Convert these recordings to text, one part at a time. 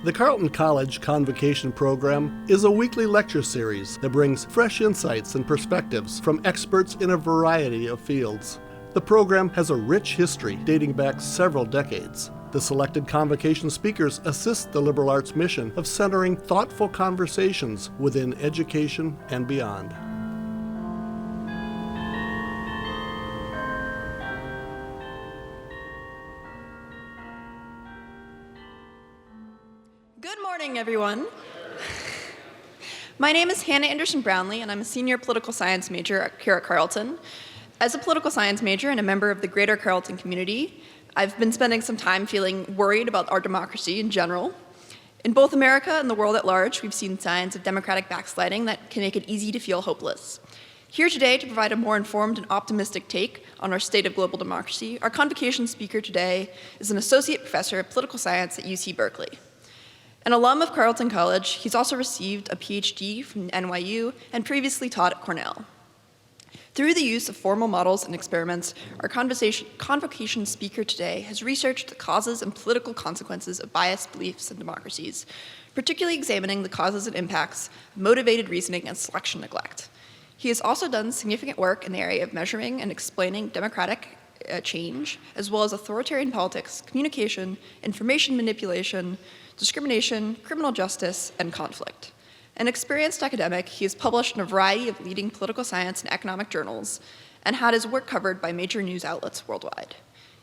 The Carleton College Convocation program is a weekly lecture series that brings fresh insights and perspectives from experts in a variety of fields. The program has a rich history dating back several decades. The selected convocation speakers assist the liberal arts mission of centering thoughtful conversations within education and beyond. Good morning, everyone. My name is Hannah Anderson Brownlee, and I'm a senior political science major here at Carleton. As a political science major and a member of the greater Carleton community, I've been spending some time feeling worried about our democracy in general. In both America and the world at large, we've seen signs of democratic backsliding that can make it easy to feel hopeless. Here today to provide a more informed and optimistic take on our state of global democracy, our convocation speaker today is an associate professor of political science at UC Berkeley. An alum of Carleton College, he's also received a PhD from NYU and previously taught at Cornell. Through the use of formal models and experiments, our convocation speaker today has researched the causes and political consequences of biased beliefs in democracies, particularly examining the causes and impacts of motivated reasoning and selection neglect. He has also done significant work in the area of measuring and explaining democratic change, as well as authoritarian politics, communication, information manipulation, discrimination, criminal justice, and conflict. An experienced academic, he has published in a variety of leading political science and economic journals and had his work covered by major news outlets worldwide.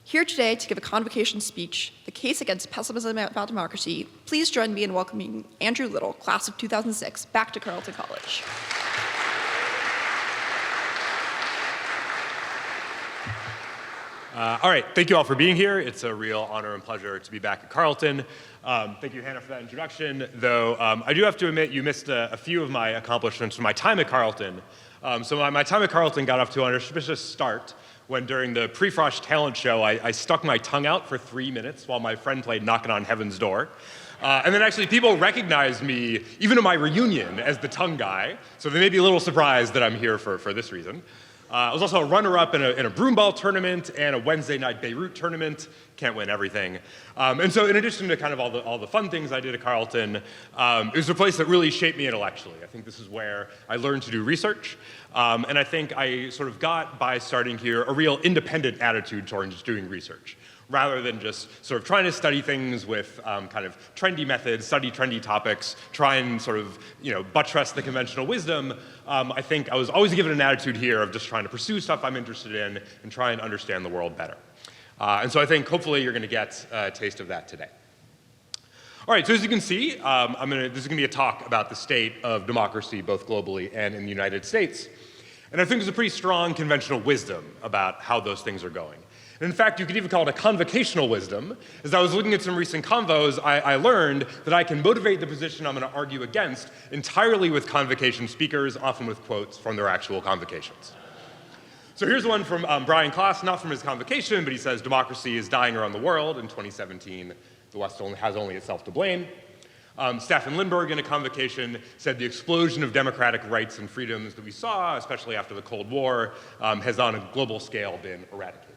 Here today to give a convocation speech, The Case Against Pessimism About Democracy, please join me in welcoming Andrew Little, class of 2006, back to Carleton College. All right, thank you all for being here. It's a real honor and pleasure to be back at Carleton. Thank you, Hannah, for that introduction, though I do have to admit you missed a few of my accomplishments from my time at Carleton. So my time at Carleton got off to an auspicious start when during the pre-Frosh talent show, I stuck my tongue out for 3 minutes while my friend played Knockin' on Heaven's Door. And then actually people recognized me, even at my reunion, as the tongue guy, so they may be a little surprised that I'm here for this reason. I was also a runner-up in a broomball tournament and a Wednesday night Beirut tournament. Can't win everything. And so in addition to kind of all the fun things I did at Carleton, it was a place that really shaped me intellectually. I think this is where I learned to do research. And I think I sort of got, by starting here, a real independent attitude toward just doing research, rather than just sort of trying to study things with kind of trendy methods, study trendy topics, try and sort of, buttress the conventional wisdom. I think I was always given an attitude here of just trying to pursue stuff I'm interested in and try and understand the world better. And so I think hopefully you're going to get a taste of that today. All right, so as you can see, this is going to be a talk about the state of democracy both globally and in the United States. And I think there's a pretty strong conventional wisdom about how those things are going. And in fact, you could even call it a convocational wisdom. As I was looking at some recent convos, I learned that I can motivate the position I'm going to argue against entirely with convocation speakers, often with quotes from their actual convocations. So here's one from Brian Klaas, not from his convocation, but he says, democracy is dying around the world. In 2017, the West has only itself to blame. Staffan Lindberg in a convocation said the explosion of democratic rights and freedoms that we saw, especially after the Cold War, has on a global scale been eradicated.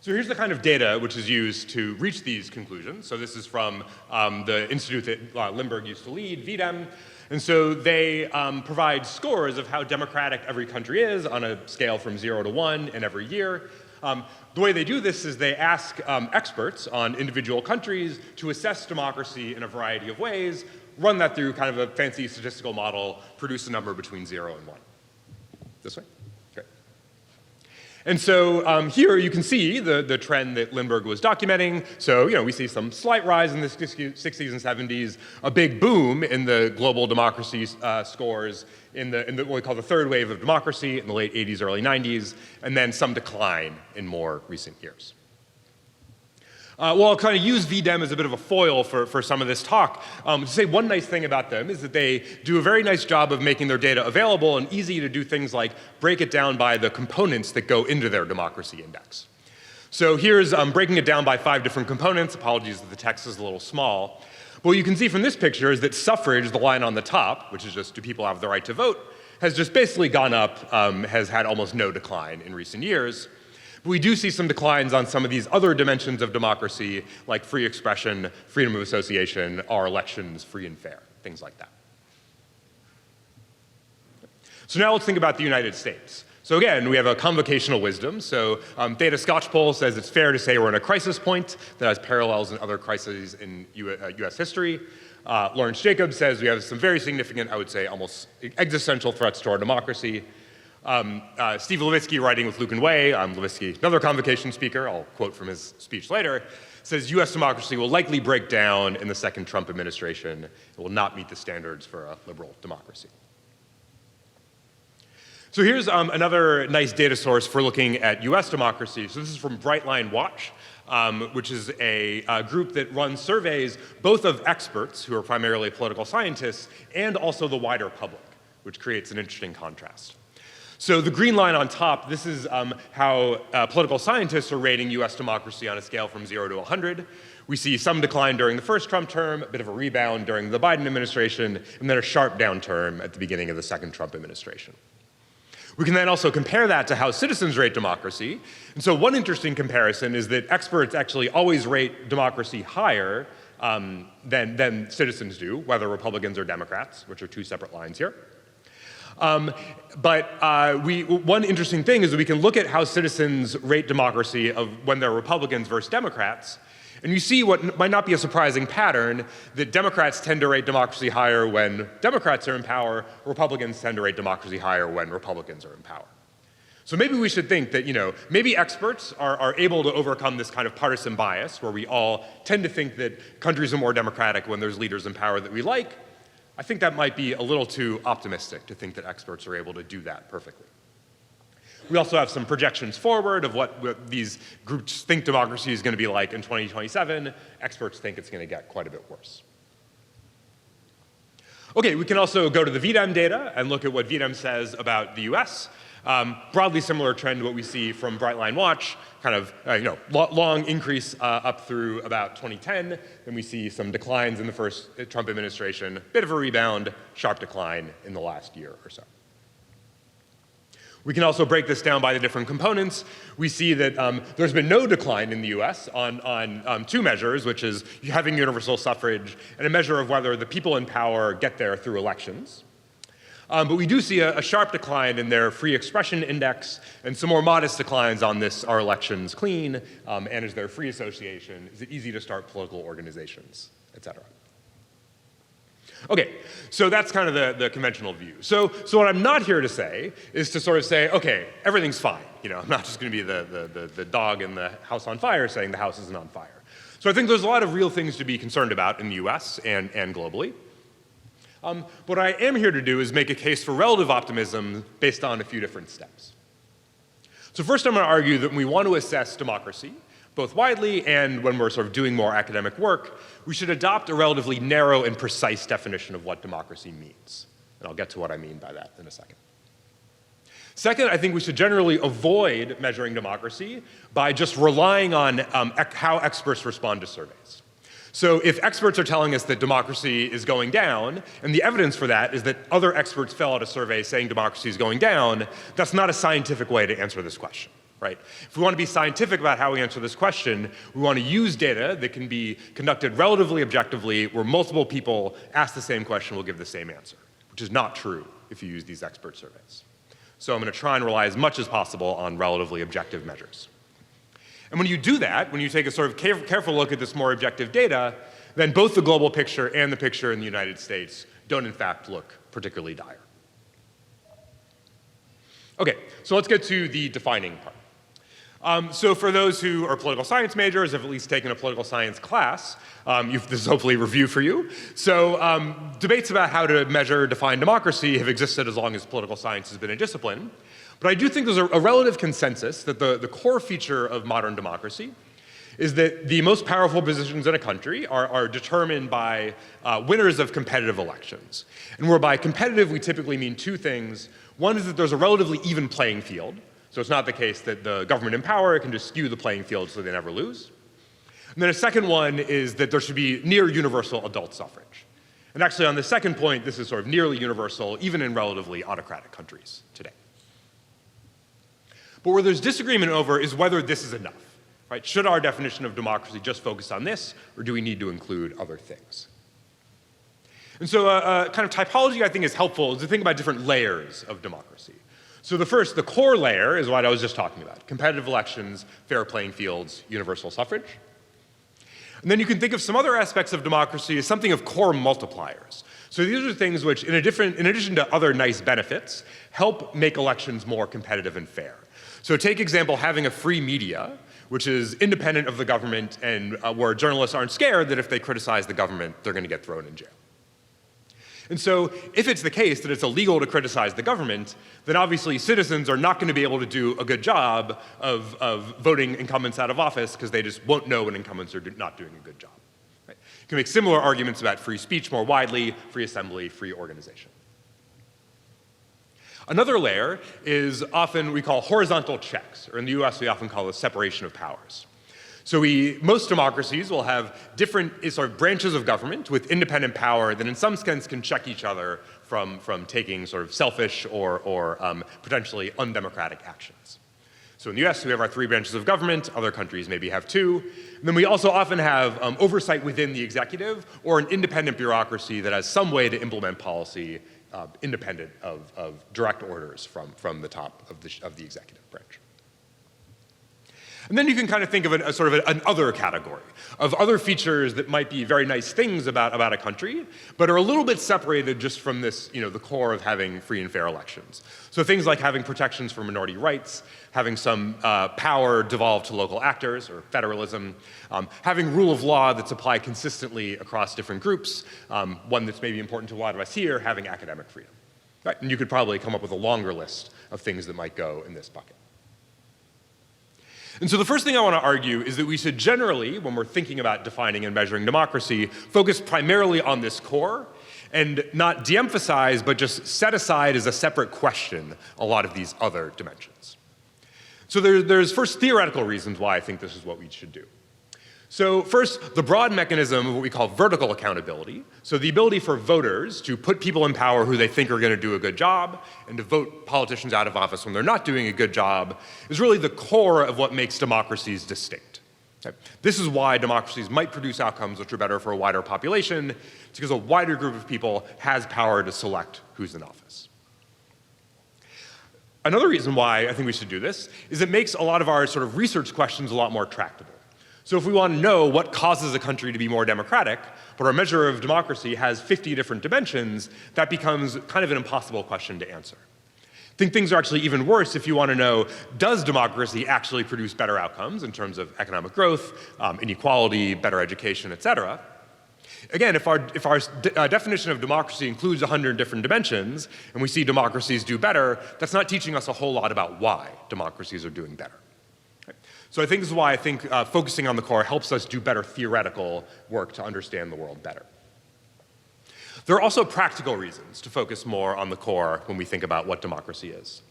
So here's the kind of data which is used to reach these conclusions. So this is from the institute that Lindberg used to lead, V-DEM. And so they provide scores of how democratic every country is on a scale from 0 to 1 in every year. The way they do this is they ask experts on individual countries to assess democracy in a variety of ways, run that through kind of a fancy statistical model, produce a number between 0 and 1. This way? Great. And so here you can see the trend that Lindberg was documenting. So, we see some slight rise in the 60s and 70s, a big boom in the global democracy scores in what we call the third wave of democracy in the late 80s, early 90s, and then some decline in more recent years. Well, I'll kind of use V-DEM as a bit of a foil for some of this talk. To say one nice thing about them is that they do a very nice job of making their data available and easy to do things like break it down by the components that go into their democracy index. So here's breaking it down by 5 different components. Apologies that the text is a little small. But what you can see from this picture is that suffrage, the line on the top, which is just do people have the right to vote, has just basically gone up, has had almost no decline in recent years. But we do see some declines on some of these other dimensions of democracy, like free expression, freedom of association, are elections free and fair, things like that. So now let's think about the United States. So again, we have a convocational wisdom. So Theta Scotchpole says it's fair to say we're in a crisis point that has parallels in other crises in US history. Lawrence Jacobs says we have some very significant, I would say, almost existential threats to our democracy. Steve Levitsky, writing with Luke and Wei, Levitsky, another convocation speaker, I'll quote from his speech later, says US democracy will likely break down in the second Trump administration. It will not meet the standards for a liberal democracy. So here's another nice data source for looking at US democracy. So this is from Brightline Watch, which is a group that runs surveys both of experts, who are primarily political scientists, and also the wider public, which creates an interesting contrast. So the green line on top, this is how political scientists are rating US democracy on a scale from 0 to 100. We see some decline during the first Trump term, a bit of a rebound during the Biden administration, and then a sharp downturn at the beginning of the second Trump administration. We can then also compare that to how citizens rate democracy. And so one interesting comparison is that experts actually always rate democracy higher than citizens do, whether Republicans or Democrats, which are two separate lines here. One interesting thing is that we can look at how citizens rate democracy when they're Republicans versus Democrats, and you see what might not be a surprising pattern, that Democrats tend to rate democracy higher when Democrats are in power, Republicans tend to rate democracy higher when Republicans are in power. So maybe we should think that, maybe experts are able to overcome this kind of partisan bias where we all tend to think that countries are more democratic when there's leaders in power that we like. I think that might be a little too optimistic to think that experts are able to do that perfectly. We also have some projections forward of what these groups think democracy is going to be like in 2027. Experts think it's going to get quite a bit worse. Okay, we can also go to the V-DEM data and look at what V-DEM says about the US. Broadly similar trend to what we see from Brightline Watch, kind of long increase up through about 2010. Then we see some declines in the first Trump administration, bit of a rebound, sharp decline in the last year or so. We can also break this down by the different components. We see that there's been no decline in the US on two measures, which is having universal suffrage and a measure of whether the people in power get there through elections. But we do see a sharp decline in their free expression index and some more modest declines on this are elections clean, and is there free association, is it easy to start political organizations, et cetera. Okay, so that's kind of the conventional view. So what I'm not here to say is to sort of say, okay, everything's fine. I'm not just going to be the dog in the house on fire saying the house isn't on fire. So I think there's a lot of real things to be concerned about in the US and globally. What I am here to do is make a case for relative optimism based on a few different steps. So first I'm going to argue that when we want to assess democracy, both widely and when we're sort of doing more academic work, we should adopt a relatively narrow and precise definition of what democracy means. And I'll get to what I mean by that in a second. Second, I think we should generally avoid measuring democracy by just relying on how experts respond to surveys. So if experts are telling us that democracy is going down, and the evidence for that is that other experts fill out a survey saying democracy is going down, that's not a scientific way to answer this question. Right? If we want to be scientific about how we answer this question, we want to use data that can be conducted relatively objectively where multiple people ask the same question will give the same answer, which is not true if you use these expert surveys. So I'm going to try and rely as much as possible on relatively objective measures. And when you do that, when you take a sort of careful look at this more objective data, then both the global picture and the picture in the United States don't in fact look particularly dire. Okay, so let's get to the defining part. So for those who are political science majors, have at least taken a political science class, this is hopefully a review for you. So debates about how to measure define democracy have existed as long as political science has been a discipline. But I do think there's a relative consensus that the core feature of modern democracy is that the most powerful positions in a country are determined by winners of competitive elections. And where by competitive we typically mean two things. One is that there's a relatively even playing field. So it's not the case that the government in power can just skew the playing field so they never lose. And then a second one is that there should be near universal adult suffrage. And actually on the second point, this is sort of nearly universal, even in relatively autocratic countries today. But where there's disagreement over is whether this is enough, right? Should our definition of democracy just focus on this, or do we need to include other things? And so kind of typology I think is helpful is to think about different layers of democracy. So the core layer is what I was just talking about: competitive elections, fair playing fields, universal suffrage. And then you can think of some other aspects of democracy as something of core multipliers. So these are things which, in addition to other nice benefits, help make elections more competitive and fair. So take example, having a free media, which is independent of the government and where journalists aren't scared that if they criticize the government, they're going to get thrown in jail. And so if it's the case that it's illegal to criticize the government, then obviously citizens are not going to be able to do a good job of voting incumbents out of office because they just won't know when incumbents are not doing a good job. Right? You can make similar arguments about free speech more widely, free assembly, free organization. Another layer is often we call horizontal checks, or in the US we often call it separation of powers. So most democracies will have different sort of branches of government with independent power that in some sense can check each other from taking sort of selfish or potentially undemocratic actions. So in the US we have our 3 branches of government, other countries maybe have 2. And then we also often have oversight within the executive or an independent bureaucracy that has some way to implement policy independent of direct orders from the top of the executive branch. And then you can kind of think of a sort of an other category of other features that might be very nice things about a country, but are a little bit separated just from this, the core of having free and fair elections. So things like having protections for minority rights, having some power devolved to local actors, or federalism, having rule of law that's applied consistently across different groups, one that's maybe important to a lot of us here, having academic freedom. Right? And you could probably come up with a longer list of things that might go in this bucket. And so the first thing I want to argue is that we should generally, when we're thinking about defining and measuring democracy, focus primarily on this core and not de-emphasize, but just set aside as a separate question a lot of these other dimensions. So there's first theoretical reasons why I think this is what we should do. So first, the broad mechanism of what we call vertical accountability. So the ability for voters to put people in power who they think are going to do a good job and to vote politicians out of office when they're not doing a good job is really the core of what makes democracies distinct. Okay? This is why democracies might produce outcomes which are better for a wider population. It's because a wider group of people has power to select who's in office. Another reason why I think we should do this is it makes a lot of our sort of research questions a lot more tractable. So if we want to know what causes a country to be more democratic, but our measure of democracy has 50 different dimensions, that becomes kind of an impossible question to answer. I think things are actually even worse if you want to know, does democracy actually produce better outcomes in terms of economic growth, inequality, better education, et cetera? Again, if our definition of democracy includes 100 different dimensions, and we see democracies do better, that's not teaching us a whole lot about why democracies are doing better. So I think this is why I think focusing on the core helps us do better theoretical work to understand the world better. There are also practical reasons to focus more on the core when we think about what democracy is.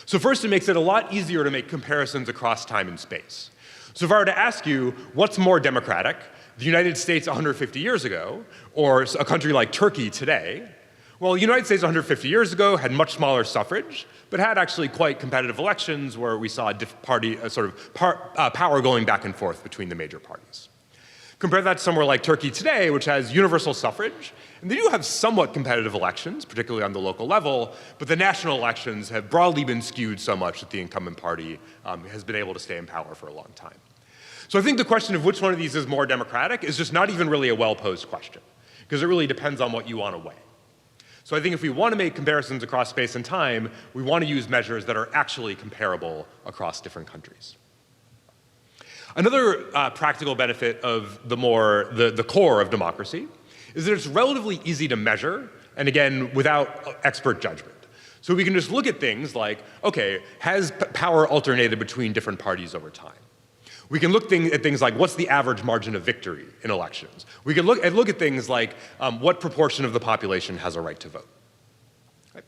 So first, it makes it a lot easier to make comparisons across time and space. So if I were to ask you, what's more democratic, the United States 150 years ago, or a country like Turkey today? Well, the United States 150 years ago had much smaller suffrage, but had actually quite competitive elections where we saw power going back and forth between the major parties. Compare that to somewhere like Turkey today, which has universal suffrage, and they do have somewhat competitive elections, particularly on the local level, but the national elections have broadly been skewed so much that the incumbent party has been able to stay in power for a long time. So I think the question of which one of these is more democratic is just not even really a well-posed question, because it really depends on what you want to weigh. So I think if we want to make comparisons across space and time, we want to use measures that are actually comparable across different countries. Another practical benefit of the core of democracy is that it's relatively easy to measure, and again, without expert judgment. So we can just look at things like, okay, has power alternated between different parties over time? We can look at things like what's the average margin of victory in elections. We can look at things like what proportion of the population has a right to vote. Right?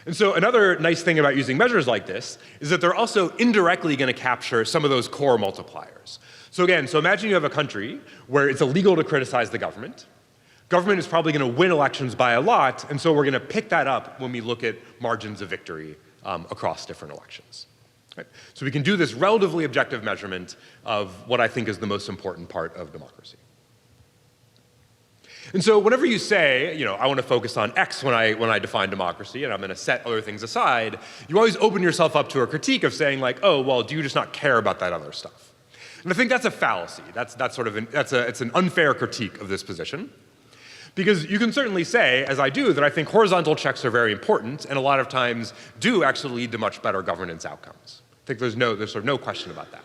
And so another nice thing about using measures like this is that they're also indirectly going to capture some of those core multipliers. So again, imagine you have a country where it's illegal to criticize the government. Government is probably going to win elections by a lot, and so we're going to pick that up when we look at margins of victory across different elections. Right? So we can do this relatively objective measurement of what I think is the most important part of democracy. And so whenever you say, you know, I want to focus on X when I define democracy, and I'm going to set other things aside, you always open yourself up to a critique of saying like, oh, well, do you just not care about that other stuff? And I think that's a fallacy. It's an unfair critique of this position. Because you can certainly say, as I do, that I think horizontal checks are very important and a lot of times do actually lead to much better governance outcomes. I think there's sort of no question about that.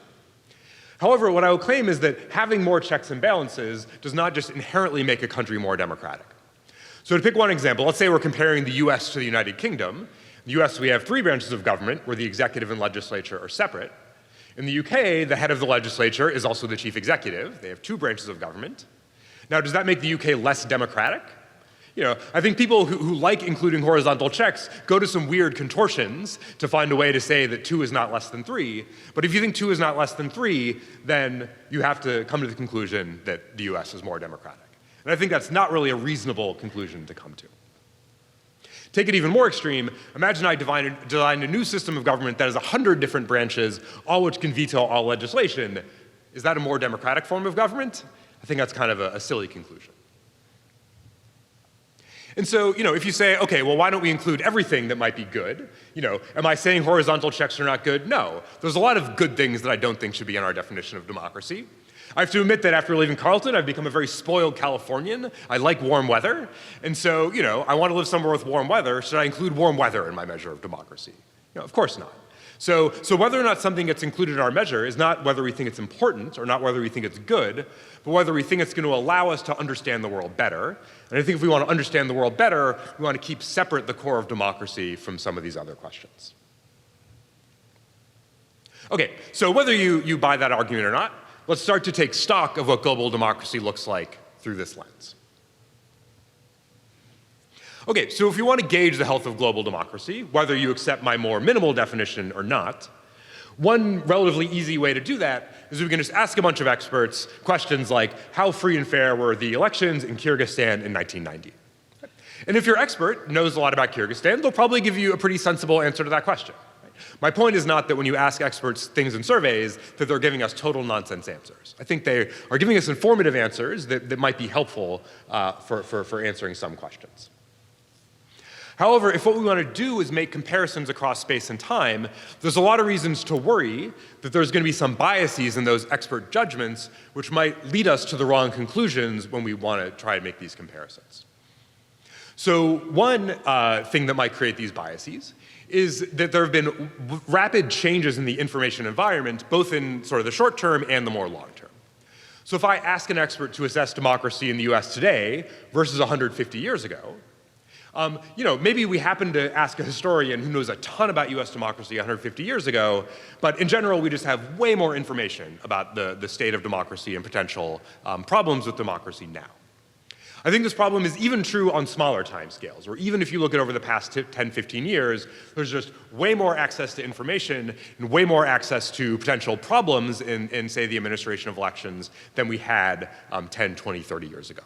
However, what I will claim is that having more checks and balances does not just inherently make a country more democratic. So to pick one example, let's say we're comparing the US to the United Kingdom. In the US, we have 3 branches of government where the executive and legislature are separate. In the UK, the head of the legislature is also the chief executive. They have 2 branches of government. Now, does that make the UK less democratic? You know, I think people who like including horizontal checks go to some weird contortions to find a way to say that 2 is not less than 3. But if you think 2 is not less than 3, then you have to come to the conclusion that the US is more democratic. And I think that's not really a reasonable conclusion to come to. Take it even more extreme. Imagine I design a new system of government that has 100 different branches, all which can veto all legislation. Is that a more democratic form of government? I think that's kind of a silly conclusion. And so, you know, if you say, okay, well, why don't we include everything that might be good? You know, am I saying horizontal checks are not good? No. There's a lot of good things that I don't think should be in our definition of democracy. I have to admit that after leaving Carleton, I've become a very spoiled Californian. I like warm weather. And so, you know, I want to live somewhere with warm weather. Should I include warm weather in my measure of democracy? You know, of course not. So whether or not something gets included in our measure is not whether we think it's important or not whether we think it's good, but whether we think it's going to allow us to understand the world better. And I think if we want to understand the world better, we want to keep separate the core of democracy from some of these other questions. Okay, so whether you buy that argument or not, let's start to take stock of what global democracy looks like through this lens. Okay, so if you want to gauge the health of global democracy, whether you accept my more minimal definition or not, one relatively easy way to do that is we can just ask a bunch of experts questions like, how free and fair were the elections in Kyrgyzstan in 1990? And if your expert knows a lot about Kyrgyzstan, they'll probably give you a pretty sensible answer to that question. My point is not that when you ask experts things in surveys that they're giving us total nonsense answers. I think they are giving us informative answers that might be helpful for answering some questions. However, if what we want to do is make comparisons across space and time, there's a lot of reasons to worry that there's going to be some biases in those expert judgments which might lead us to the wrong conclusions when we want to try and make these comparisons. So one thing that might create these biases is that there have been rapid changes in the information environment, both in sort of the short term and the more long term. So if I ask an expert to assess democracy in the US today versus 150 years ago, you know, maybe we happen to ask a historian who knows a ton about US democracy 150 years ago, but in general we just have way more information about the state of democracy and potential problems with democracy now. I think this problem is even true on smaller timescales, or even if you look at over the past 10, 15 years, there's just way more access to information and way more access to potential problems in say, the administration of elections than we had 10, 20, 30 years ago.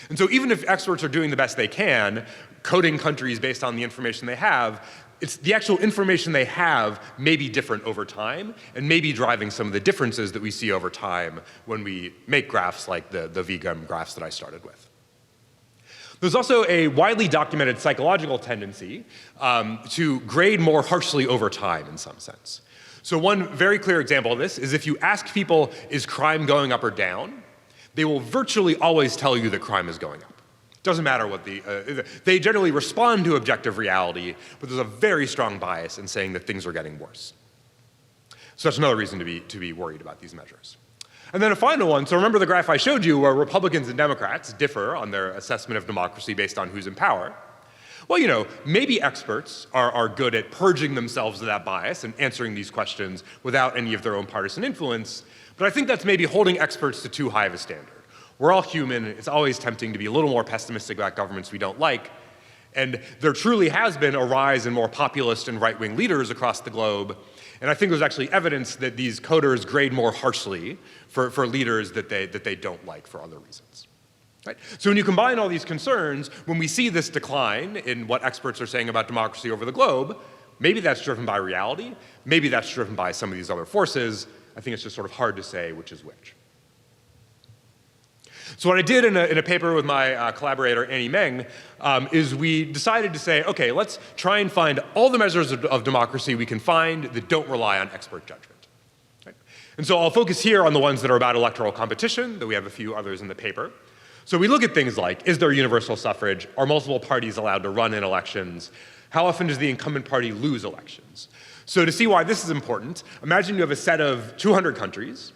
And so even if experts are doing the best they can, coding countries based on the information they have, it's the actual information they have may be different over time and may be driving some of the differences that we see over time when we make graphs like the V-DEM graphs that I started with. There's also a widely documented psychological tendency to grade more harshly over time in some sense. So one very clear example of this is if you ask people, is crime going up or down? They will virtually always tell you that crime is going up. Doesn't matter what they generally respond to objective reality, but there's a very strong bias in saying that things are getting worse. So that's another reason to be worried about these measures. And then a final one, so remember the graph I showed you where Republicans and Democrats differ on their assessment of democracy based on who's in power. Well, you know, maybe experts are good at purging themselves of that bias and answering these questions without any of their own partisan influence, but I think that's maybe holding experts to too high of a standard. We're all human. It's always tempting to be a little more pessimistic about governments we don't like. And there truly has been a rise in more populist and right-wing leaders across the globe. And I think there's actually evidence that these coders grade more harshly for leaders that they don't like for other reasons. Right? So when you combine all these concerns, when we see this decline in what experts are saying about democracy over the globe, Maybe that's driven by reality. Maybe that's driven by some of these other forces. I think it's just sort of hard to say which is which. So what I did in a paper with my collaborator, Annie Meng, is we decided to say, OK, let's try and find all the measures of democracy we can find that don't rely on expert judgment. Right? And so I'll focus here on the ones that are about electoral competition, though we have a few others in the paper. So we look at things like, is there universal suffrage? Are multiple parties allowed to run in elections? How often does the incumbent party lose elections? So to see why this is important, imagine you have a set of 200 countries,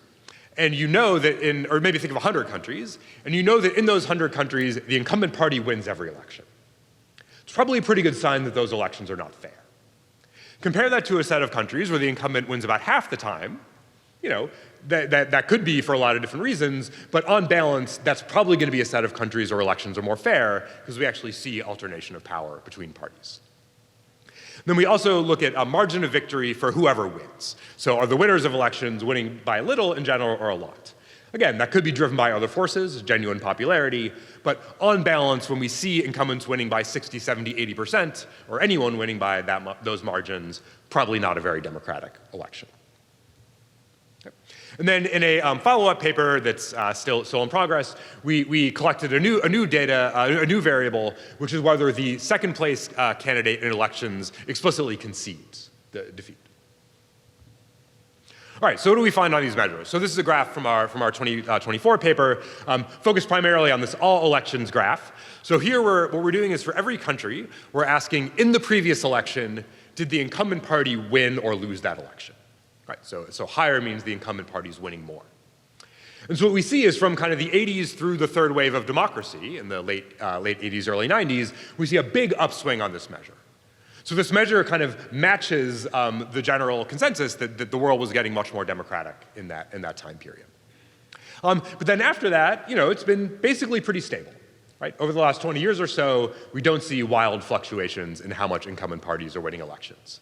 and you know that or maybe think of 100 countries, and you know that in those 100 countries, the incumbent party wins every election. It's probably a pretty good sign that those elections are not fair. Compare that to a set of countries where the incumbent wins about half the time. You know, that could be for a lot of different reasons, but on balance, that's probably going to be a set of countries where elections are more fair, because we actually see alternation of power between parties. Then we also look at a margin of victory for whoever wins. So are the winners of elections winning by a little in general or a lot? Again, that could be driven by other forces, genuine popularity, but on balance, when we see incumbents winning by 60, 70, 80%, or anyone winning by those margins, probably not a very democratic election. And then in a follow-up paper that's still in progress, we collected a new variable, which is whether the second place candidate in elections explicitly concedes the defeat. All right, so what do we find on these measures? So this is a graph from our 2024 paper, focused primarily on this all elections graph. So here what we're doing is for every country, we're asking, in the previous election, did the incumbent party win or lose that election? Right, so higher means the incumbent party is winning more. And so what we see is from kind of the 80s through the third wave of democracy in the late 80s, early 90s, we see a big upswing on this measure. So this measure kind of matches the general consensus that the world was getting much more democratic in that time period. But then after that, you know, it's been basically pretty stable. Right? Over the last 20 years or so, we don't see wild fluctuations in how much incumbent parties are winning elections.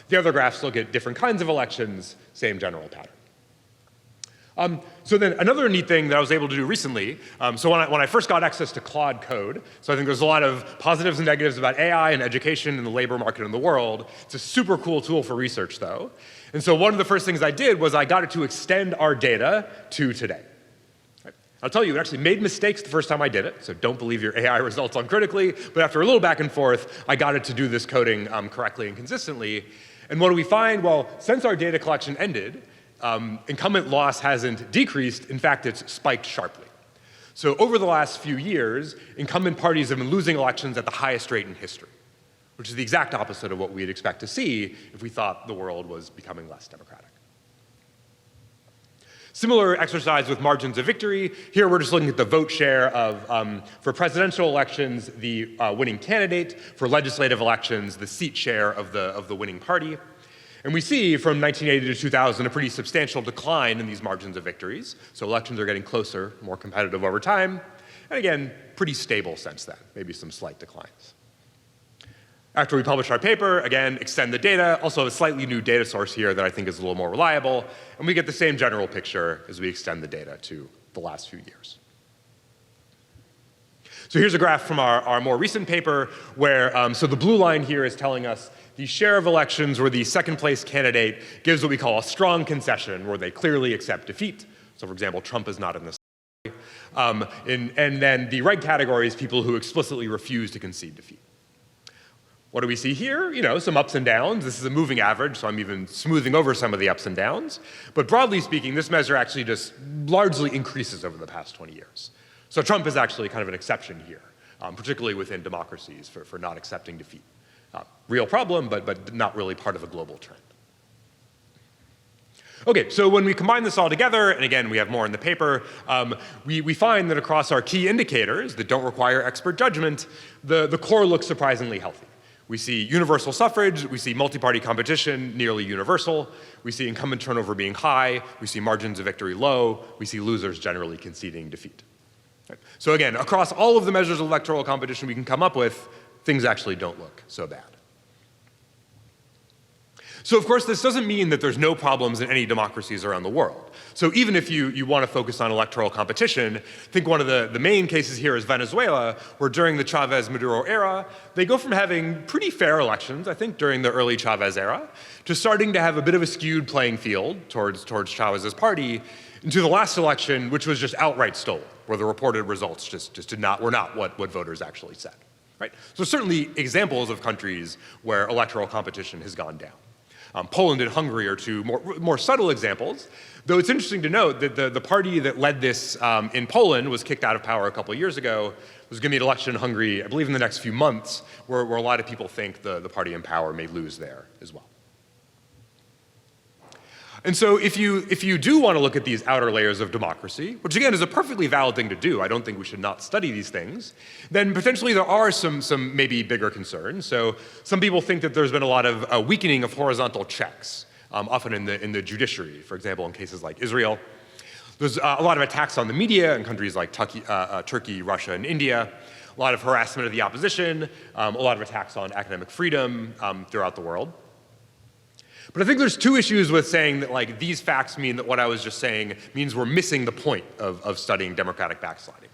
The other graphs look at different kinds of elections, same general pattern. So then another neat thing that I was able to do recently, so when I first got access to Claude Code, so I think there's a lot of positives and negatives about AI and education and the labor market in the world. It's a super cool tool for research, though. And so one of the first things I did was I got it to extend our data to today. I'll tell you, it actually made mistakes the first time I did it, so don't believe your AI results uncritically, but after a little back and forth, I got it to do this coding correctly and consistently. And what do we find? Well, since our data collection ended, incumbent loss hasn't decreased. In fact, it's spiked sharply. So over the last few years, incumbent parties have been losing elections at the highest rate in history, which is the exact opposite of what we'd expect to see if we thought the world was becoming less democratic. Similar exercise with margins of victory. Here we're just looking at the vote share of, for presidential elections, the winning candidate. For legislative elections, the seat share of the winning party. And we see from 1980 to 2000 a pretty substantial decline in these margins of victories. So elections are getting closer, more competitive over time. And again, pretty stable since then, maybe some slight declines. After we publish our paper, again, extend the data, also a slightly new data source here that I think is a little more reliable, and we get the same general picture as we extend the data to the last few years. So here's a graph from our more recent paper where, so the blue line here is telling us the share of elections where the second place candidate gives what we call a strong concession, where they clearly accept defeat. So for example, Trump is not in this. And then the red category is people who explicitly refuse to concede defeat. What do we see here? You know, some ups and downs. This is a moving average, so I'm even smoothing over some of the ups and downs. But broadly speaking, this measure actually just largely increases over the past 20 years. So Trump is actually kind of an exception here, particularly within democracies for not accepting defeat. Real problem, but not really part of a global trend. Okay, so when we combine this all together, and again, we have more in the paper, we find that across our key indicators that don't require expert judgment, the core looks surprisingly healthy. We see universal suffrage, we see multi-party competition nearly universal, we see incumbent turnover being high, we see margins of victory low, we see losers generally conceding defeat. Right. So again, across all of the measures of electoral competition we can come up with, things actually don't look so bad. So of course, this doesn't mean that there's no problems in any democracies around the world. So even if you want to focus on electoral competition, I think one of the main cases here is Venezuela, where during the Chavez-Maduro era, they go from having pretty fair elections, I think during the early Chavez era, to starting to have a bit of a skewed playing field towards Chavez's party, into the last election, which was just outright stolen, where the reported results were not what voters actually said. Right? So certainly examples of countries where electoral competition has gone down. Poland and Hungary are two more subtle examples, though it's interesting to note that the party that led this in Poland was kicked out of power a couple of years ago. There's going to be an election in Hungary, I believe in the next few months, where a lot of people think the party in power may lose there as well. And so if you do want to look at these outer layers of democracy, which again is a perfectly valid thing to do, I don't think we should not study these things, then potentially there are some maybe bigger concerns. So some people think that there's been a lot of weakening of horizontal checks, often in the judiciary, for example, in cases like Israel. There's a lot of attacks on the media in countries like Turkey, Russia, and India. A lot of harassment of the opposition, a lot of attacks on academic freedom throughout the world. But I think there's two issues with saying that like these facts mean that what I was just saying means we're missing the point of studying democratic backsliding.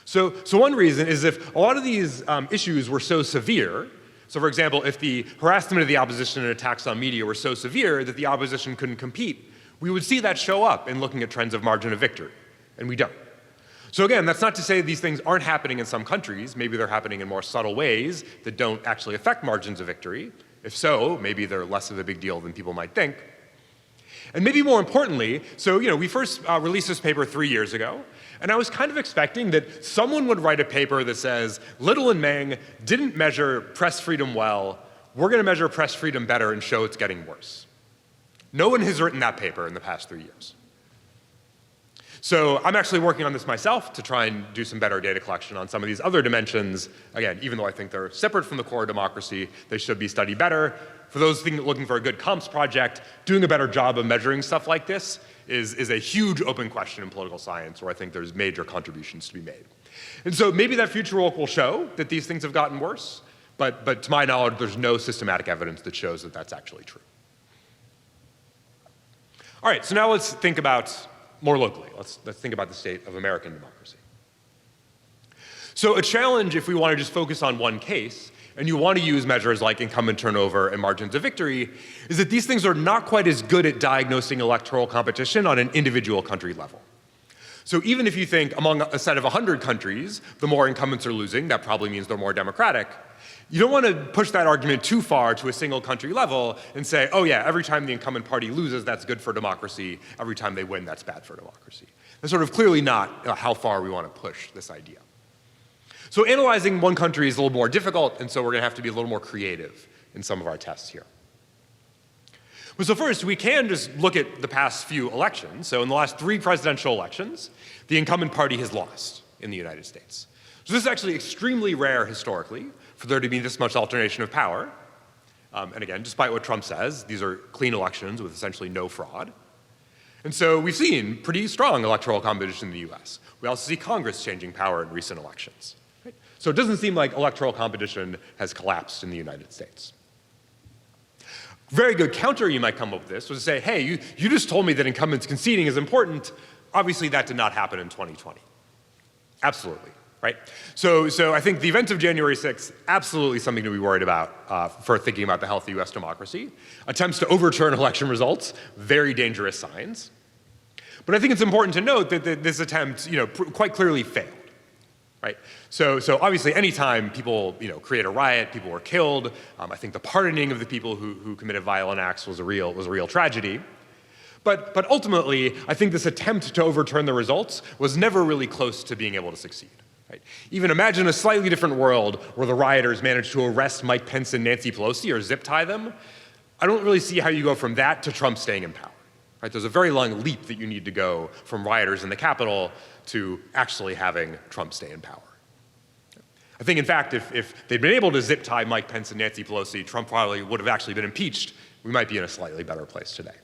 So one reason is if a lot of these issues were so severe, so for example, if the harassment of the opposition and attacks on media were so severe that the opposition couldn't compete, we would see that show up in looking at trends of margin of victory, and we don't. So again, that's not to say these things aren't happening in some countries. Maybe they're happening in more subtle ways that don't actually affect margins of victory. If so, maybe they're less of a big deal than people might think. And maybe more importantly, so we first released this paper 3 years ago, and I was kind of expecting that someone would write a paper that says, Little and Meng didn't measure press freedom well, we're going to measure press freedom better and show it's getting worse. No one has written that paper in the past 3 years. So I'm actually working on this myself to try and do some better data collection on some of these other dimensions. Again, even though I think they're separate from the core of democracy, they should be studied better. For those looking for a good comps project, doing a better job of measuring stuff like this is a huge open question in political science where I think there's major contributions to be made. And so maybe that future work will show that these things have gotten worse, but to my knowledge, there's no systematic evidence that shows that that's actually true. All right, so now let's think about more locally. Let's think about the state of American democracy. So a challenge, if we want to just focus on one case, and you want to use measures like incumbent turnover and margins of victory, is that these things are not quite as good at diagnosing electoral competition on an individual country level. So even if you think among a set of 100 countries, the more incumbents are losing, that probably means they're more democratic. You don't want to push that argument too far to a single country level and say, oh yeah, every time the incumbent party loses, that's good for democracy. Every time they win, that's bad for democracy. That's sort of clearly not how far we want to push this idea. So analyzing one country is a little more difficult, and so we're going to have to be a little more creative in some of our tests here. But so first, we can just look at the past few elections. So in the last 3 presidential elections, the incumbent party has lost in the United States. So this is actually extremely rare historically for there to be this much alternation of power. And again, despite what Trump says, these are clean elections with essentially no fraud. And so we've seen pretty strong electoral competition in the US. We also see Congress changing power in recent elections. Right? So it doesn't seem like electoral competition has collapsed in the United States. Very good counter you might come up with this was to say, hey, you just told me that incumbents conceding is important. Obviously that did not happen in 2020. Absolutely. Right? So I think the events of January 6th, absolutely something to be worried about for thinking about the health of US democracy. Attempts to overturn election results, very dangerous signs. But I think it's important to note that this attempt quite clearly failed. Right? So obviously anytime people create a riot, people were killed. I think the pardoning of the people who committed violent acts was a real tragedy. But ultimately, I think this attempt to overturn the results was never really close to being able to succeed. Right? Even imagine a slightly different world where the rioters managed to arrest Mike Pence and Nancy Pelosi or zip tie them. I don't really see how you go from that to Trump staying in power. Right? There's a very long leap that you need to go from rioters in the Capitol to actually having Trump stay in power. I think, in fact, if they'd been able to zip tie Mike Pence and Nancy Pelosi, Trump probably would have actually been impeached. We might be in a slightly better place today.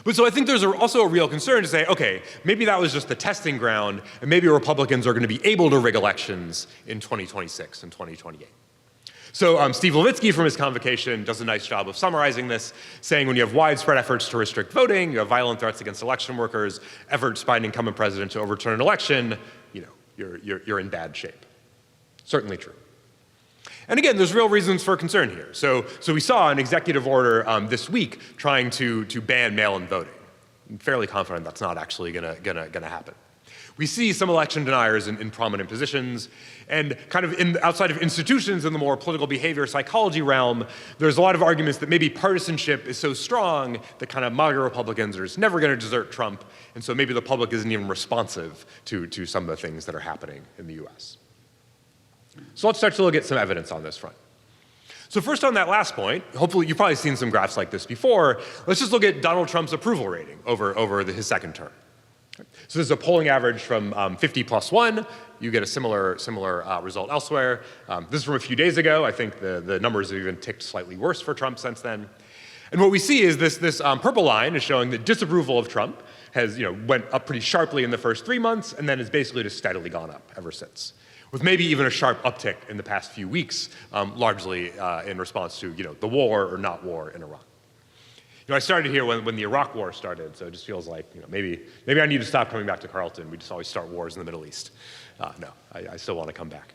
But so I think there's also a real concern to say, okay, maybe that was just the testing ground, and maybe Republicans are going to be able to rig elections in 2026 and 2028. So Steve Levitsky from his Convocation does a nice job of summarizing this, saying when you have widespread efforts to restrict voting, you have violent threats against election workers, efforts by an incumbent president to overturn an election, you're in bad shape. Certainly true. And again, there's real reasons for concern here. So we saw an executive order this week trying to ban mail-in voting. I'm fairly confident that's not actually gonna happen. We see some election deniers in prominent positions, and kind of outside of institutions in the more political behavior psychology realm, there's a lot of arguments that maybe partisanship is so strong that kind of MAGA Republicans are just never gonna desert Trump, and so maybe the public isn't even responsive to some of the things that are happening in the US. So let's start to look at some evidence on this front. So first on that last point, hopefully you've probably seen some graphs like this before, let's just look at Donald Trump's approval rating over his second term. So this is a polling average from 50 plus 1. You get a similar result elsewhere. This is from a few days ago. I think the numbers have even ticked slightly worse for Trump since then. And what we see is this purple line is showing that disapproval of Trump has went up pretty sharply in the first 3 months and then has basically just steadily gone up ever since, with maybe even a sharp uptick in the past few weeks, largely in response to the war or not war in Iraq. I started here when the Iraq War started, so it just feels like maybe I need to stop coming back to Carleton. We just always start wars in the Middle East. No, I still want to come back.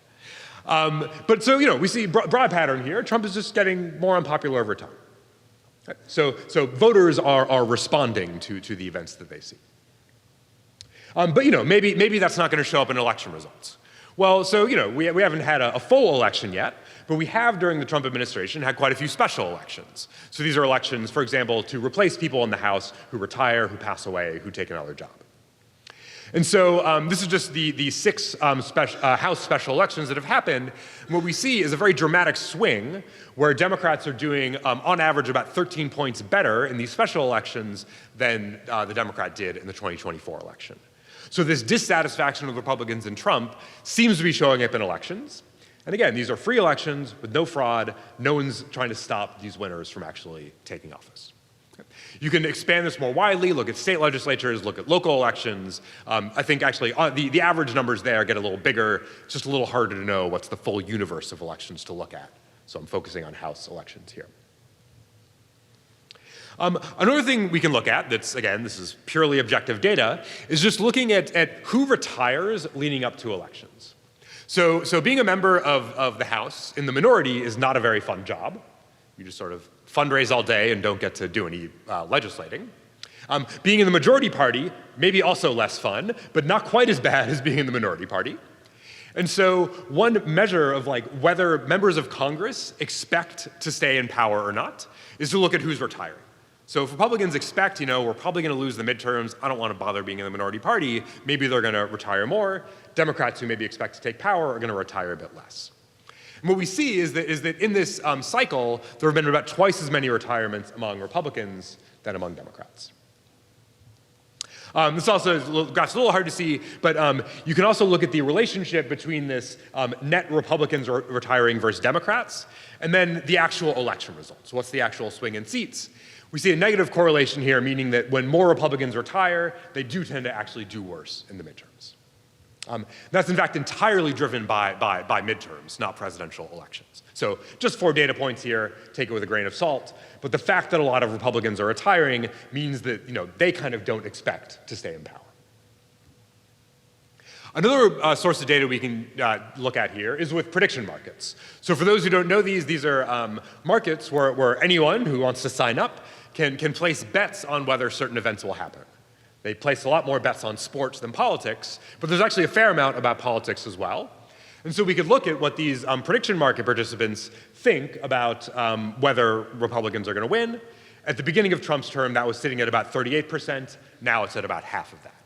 But so we see broad pattern here. Trump is just getting more unpopular over time. Right? So voters are responding to the events that they see. But maybe that's not going to show up in election results. Well, so we haven't had a full election yet, but we have during the Trump administration had quite a few special elections. So these are elections, for example, to replace people in the House who retire, who pass away, who take another job. And so this is just the 6 House special elections that have happened. And what we see is a very dramatic swing where Democrats are doing, on average, about 13 points better in these special elections than the Democrat did in the 2024 election. So this dissatisfaction of Republicans and Trump seems to be showing up in elections. And again, these are free elections with no fraud. No one's trying to stop these winners from actually taking office. You can expand this more widely, look at state legislatures, look at local elections. I think actually the average numbers there get a little bigger. It's just a little harder to know what's the full universe of elections to look at. So I'm focusing on House elections here. Another thing we can look at that's, again, this is purely objective data, is just looking at who retires leading up to elections. So being a member of the House in the minority is not a very fun job. You just sort of fundraise all day and don't get to do any legislating. Being in the majority party, maybe also less fun, but not quite as bad as being in the minority party. And so one measure of whether members of Congress expect to stay in power or not is to look at who's retiring. So if Republicans expect, we're probably going to lose the midterms, I don't want to bother being in the minority party, maybe they're going to retire more. Democrats who maybe expect to take power are going to retire a bit less. And what we see is that in this cycle, there have been about twice as many retirements among Republicans than among Democrats. This also graph's a little hard to see, but you can also look at the relationship between this net Republicans retiring versus Democrats, and then the actual election results. What's the actual swing in seats? We see a negative correlation here, meaning that when more Republicans retire, they do tend to actually do worse in the midterms. That's in fact entirely driven by midterms, not presidential elections. So just 4 data points here, take it with a grain of salt. But the fact that a lot of Republicans are retiring means that they kind of don't expect to stay in power. Another source of data we can look at here is with prediction markets. So for those who don't know these are markets where anyone who wants to sign up can place bets on whether certain events will happen. They place a lot more bets on sports than politics, but there's actually a fair amount about politics as well. And so we could look at what these prediction market participants think about whether Republicans are going to win. At the beginning of Trump's term, that was sitting at about 38%. Now it's at about half of that.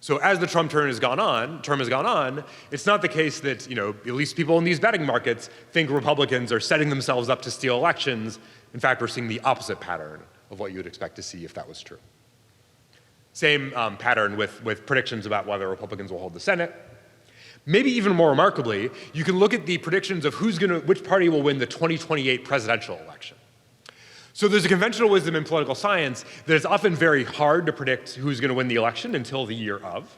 So as the Trump term has gone on, it's not the case that at least people in these betting markets think Republicans are setting themselves up to steal elections. In fact, we're seeing the opposite pattern of what you would expect to see if that was true. Same pattern with predictions about whether Republicans will hold the Senate. Maybe even more remarkably, you can look at the predictions of which party will win the 2028 presidential election. So there's a conventional wisdom in political science that it's often very hard to predict who's going to win the election until the year of,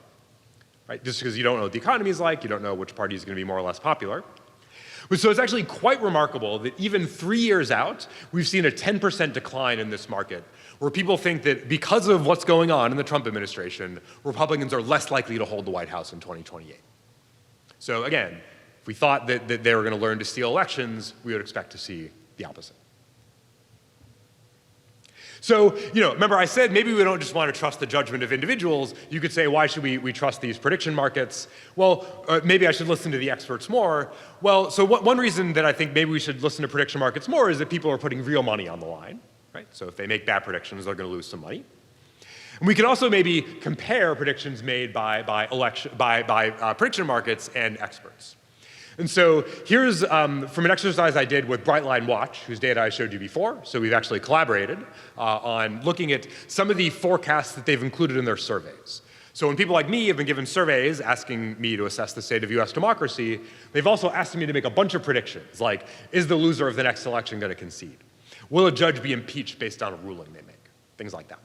right? Just because you don't know what the economy is like, you don't know which party is going to be more or less popular. So it's actually quite remarkable that even 3 years out, we've seen a 10% decline in this market, where people think that because of what's going on in the Trump administration, Republicans are less likely to hold the White House in 2028. So again, if we thought that they were going to learn to steal elections, we would expect to see the opposite. So, remember I said maybe we don't just want to trust the judgment of individuals. You could say, why should we trust these prediction markets? Well, maybe I should listen to the experts more. Well, so one reason that I think maybe we should listen to prediction markets more is that people are putting real money on the line, right? So if they make bad predictions, they're going to lose some money. And we can also maybe compare predictions made by prediction markets and experts. And so here's from an exercise I did with Brightline Watch, whose data I showed you before. So we've actually collaborated on looking at some of the forecasts that they've included in their surveys. So when people like me have been given surveys asking me to assess the state of US democracy, they've also asked me to make a bunch of predictions, like, is the loser of the next election going to concede? Will a judge be impeached based on a ruling they make? Things like that.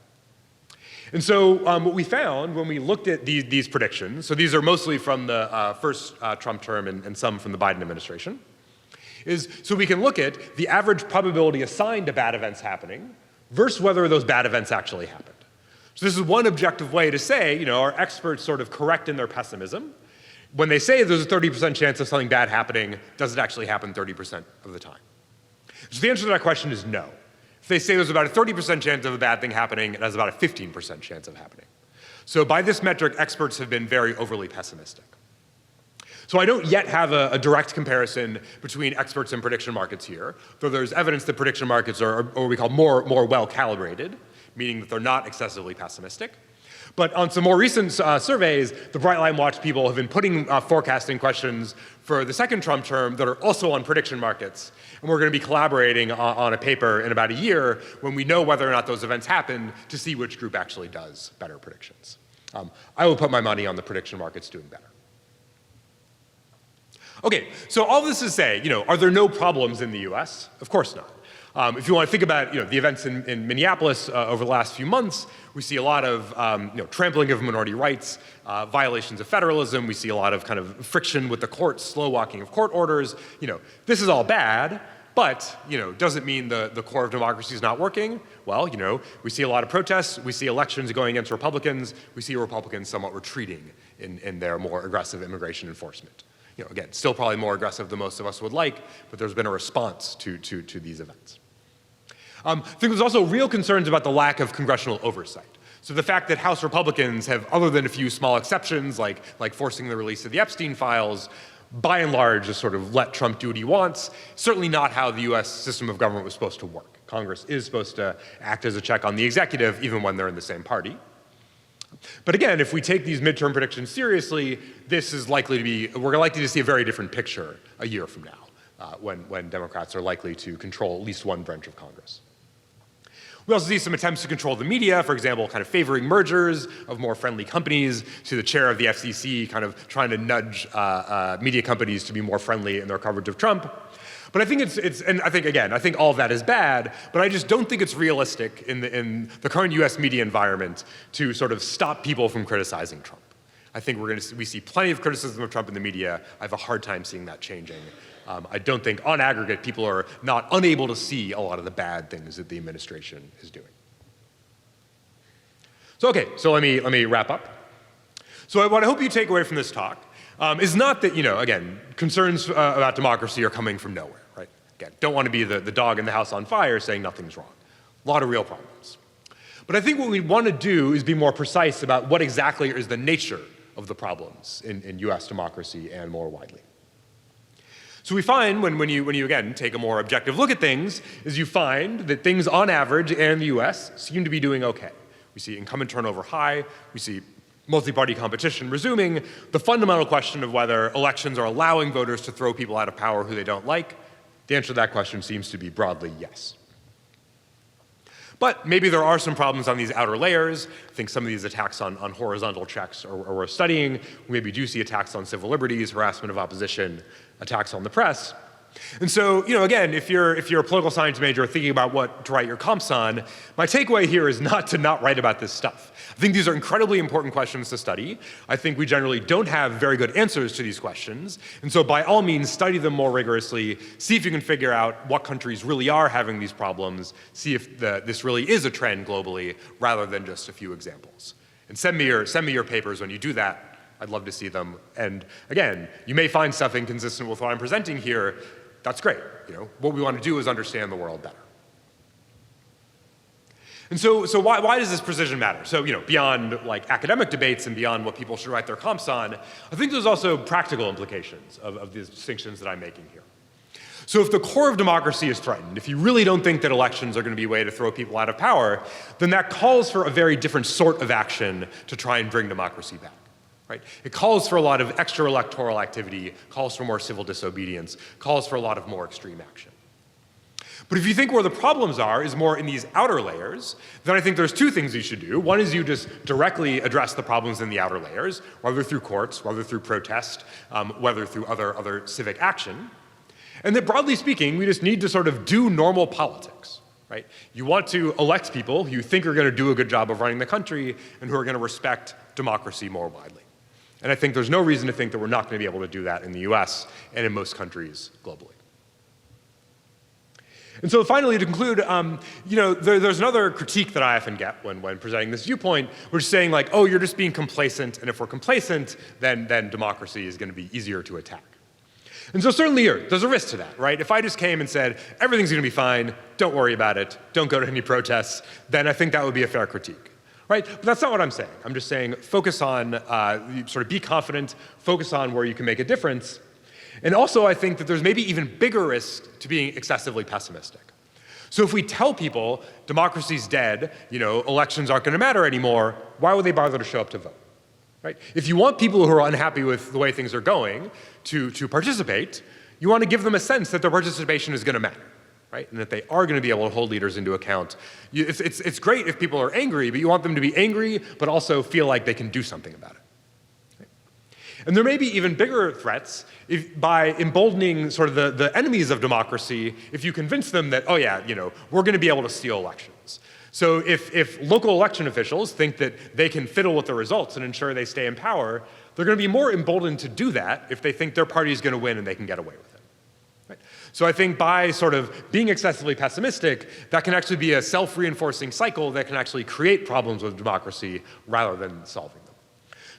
And so what we found when we looked at these predictions, so these are mostly from the first Trump term and some from the Biden administration, is so we can look at the average probability assigned to bad events happening versus whether those bad events actually happened. So this is one objective way to say, are experts sort of correct in their pessimism? When they say there's a 30% chance of something bad happening, does it actually happen 30% of the time? So the answer to that question is no. If they say there's about a 30% chance of a bad thing happening, it has about a 15% chance of happening. So by this metric, experts have been very overly pessimistic. So I don't yet have a direct comparison between experts and prediction markets here, though there's evidence that prediction markets are what we call more well-calibrated, meaning that they're not excessively pessimistic. But on some more recent surveys, the Brightline Watch people have been putting forecasting questions for the second Trump term that are also on prediction markets. And we're going to be collaborating on a paper in about a year when we know whether or not those events happen to see which group actually does better predictions. I will put my money on the prediction markets doing better. Okay, so all this is say, are there no problems in the US? Of course not. If you want to think about the events in Minneapolis over the last few months, we see a lot of trampling of minority rights, violations of federalism. We see a lot of kind of friction with the courts, slow walking of court orders. This is all bad, but doesn't mean the core of democracy is not working. Well, we see a lot of protests. We see elections going against Republicans. We see Republicans somewhat retreating in their more aggressive immigration enforcement. Again, still probably more aggressive than most of us would like, but there's been a response to these events. I think there's also real concerns about the lack of congressional oversight. So the fact that House Republicans have, other than a few small exceptions, like forcing the release of the Epstein files, by and large just sort of let Trump do what he wants, certainly not how the US system of government was supposed to work. Congress is supposed to act as a check on the executive, even when they're in the same party. But again, if we take these midterm predictions seriously, this is likely to be, we're likely to see a very different picture a year from now, when Democrats are likely to control at least one branch of Congress. We also see some attempts to control the media, for example, kind of favoring mergers of more friendly companies, to the chair of the FCC kind of trying to nudge media companies to be more friendly in their coverage of Trump. But I think and I think all of that is bad, but I just don't think it's realistic in the current US media environment to sort of stop people from criticizing Trump. I think we see plenty of criticism of Trump in the media. I have a hard time seeing that changing. I don't think, on aggregate, people are not unable to see a lot of the bad things that the administration is doing. So okay, so let me wrap up. So what I hope you take away from this talk is not that, again, concerns about democracy are coming from nowhere, right? Again, don't want to be the dog in the house on fire saying nothing's wrong. A lot of real problems. But I think what we want to do is be more precise about what exactly is the nature of the problems in US democracy and more widely. So we find when you again take a more objective look at things, is you find that things on average in the US seem to be doing okay. We see incumbent turnover high, we see multi-party competition resuming. The fundamental question of whether elections are allowing voters to throw people out of power who they don't like, the answer to that question seems to be broadly yes. But maybe there are some problems on these outer layers. I think some of these attacks on horizontal checks are worth studying. We maybe do see attacks on civil liberties, harassment of opposition, attacks on the press. And so, again, if you're a political science major thinking about what to write your comps on, my takeaway here is not to not write about this stuff. I think these are incredibly important questions to study. I think we generally don't have very good answers to these questions. And so by all means, study them more rigorously, see if you can figure out what countries really are having these problems, see if this really is a trend globally, rather than just a few examples. And send me your papers when you do that. I'd love to see them. And again, you may find stuff inconsistent with what I'm presenting here. That's great. What we want to do is understand the world better. And so why does this precision matter? So, beyond like academic debates and beyond what people should write their comps on, I think there's also practical implications of these distinctions that I'm making here. So if the core of democracy is threatened, if you really don't think that elections are going to be a way to throw people out of power, then that calls for a very different sort of action to try and bring democracy back. Right? It calls for a lot of extra electoral activity, calls for more civil disobedience, calls for a lot of more extreme action. But if you think where the problems are is more in these outer layers, then I think there's two things you should do. One is you just directly address the problems in the outer layers, whether through courts, whether through protest, whether through other civic action. And that broadly speaking, we just need to sort of do normal politics. Right? You want to elect people who you think are going to do a good job of running the country and who are going to respect democracy more widely. And I think there's no reason to think that we're not going to be able to do that in the US and in most countries globally. And so finally, to conclude, there's another critique that I often get when presenting this viewpoint, which is saying like, oh, you're just being complacent, and if we're complacent, then democracy is going to be easier to attack. And so certainly there's a risk to that, right? If I just came and said, everything's going to be fine, don't worry about it, don't go to any protests, then I think that would be a fair critique. Right? But that's not what I'm saying. I'm just saying focus on, sort of be confident, focus on where you can make a difference. And also I think that there's maybe even bigger risk to being excessively pessimistic. So if we tell people democracy's dead, elections aren't going to matter anymore, why would they bother to show up to vote? Right? If you want people who are unhappy with the way things are going to participate, you want to give them a sense that their participation is going to matter. Right? And that they are going to be able to hold leaders into account. It's great if people are angry, but you want them to be angry, but also feel like they can do something about it. Right? And there may be even bigger threats by emboldening sort of the enemies of democracy if you convince them that, oh yeah, we're going to be able to steal elections. So if local election officials think that they can fiddle with the results and ensure they stay in power, they're going to be more emboldened to do that if they think their party is going to win and they can get away with it. So I think by sort of being excessively pessimistic, that can actually be a self-reinforcing cycle that can actually create problems with democracy rather than solving them.